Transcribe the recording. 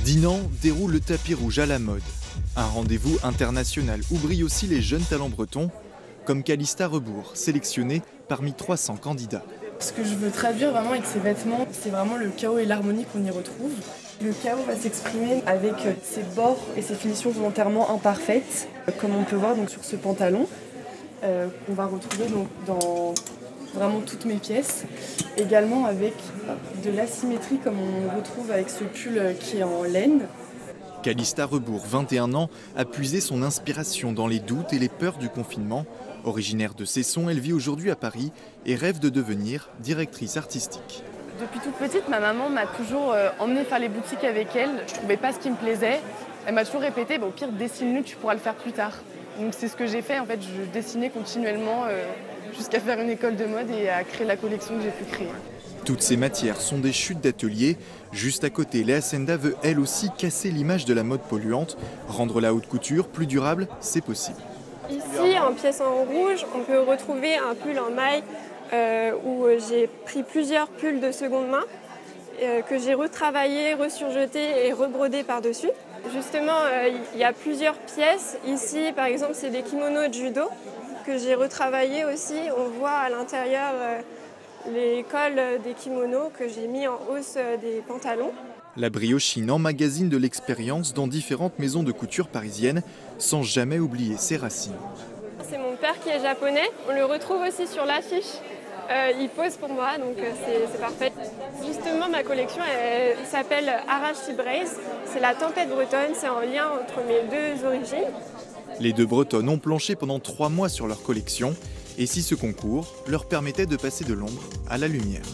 Dinan déroule le tapis rouge à la mode. Un rendez-vous international où brillent aussi les jeunes talents bretons, comme Calista Rebourg, sélectionnée parmi 300 candidats. Ce que je veux traduire vraiment avec ces vêtements, c'est vraiment le chaos et l'harmonie qu'on y retrouve. Le chaos va s'exprimer avec ses bords et ses finitions volontairement imparfaites, comme on peut voir donc, sur ce pantalon, qu'on va retrouver donc, dans vraiment toutes mes pièces. Également avec de l'asymétrie comme on retrouve avec ce pull qui est en laine. Calista Rebourg, 21 ans, a puisé son inspiration dans les doutes et les peurs du confinement. Originaire de Cesson, elle vit aujourd'hui à Paris et rêve de devenir directrice artistique. Depuis toute petite, ma maman m'a toujours emmenée faire les boutiques avec elle. Je ne trouvais pas ce qui me plaisait. Elle m'a toujours répété, au pire, dessine-le, tu pourras le faire plus tard. Donc c'est ce que j'ai fait. En fait, je dessinais continuellement jusqu'à faire une école de mode et à créer la collection que j'ai pu créer. Toutes ces matières sont des chutes d'atelier. Juste à côté, Léa Senda veut elle aussi casser l'image de la mode polluante. Rendre la haute couture plus durable, c'est possible. Ici, en pièce en rouge, on peut retrouver un pull en maille où j'ai pris plusieurs pulls de seconde main que j'ai retravaillé, resurjeté et rebrodé par-dessus. Justement, il y a plusieurs pièces. Ici, par exemple, c'est des kimonos de judo que j'ai retravaillés aussi. On voit à l'intérieur les cols des kimonos que j'ai mis en hausse des pantalons. La briochine emmagasine de l'expérience dans différentes maisons de couture parisiennes sans jamais oublier ses racines. C'est mon père qui est japonais. On le retrouve aussi sur l'affiche. Il pose pour moi, donc c'est parfait. Justement, ma collection elle s'appelle Arashi Braise. C'est la tempête bretonne, c'est en lien entre mes deux origines. Les deux bretonnes ont planché pendant 3 mois sur leur collection. Et si ce concours leur permettait de passer de l'ombre à la lumière.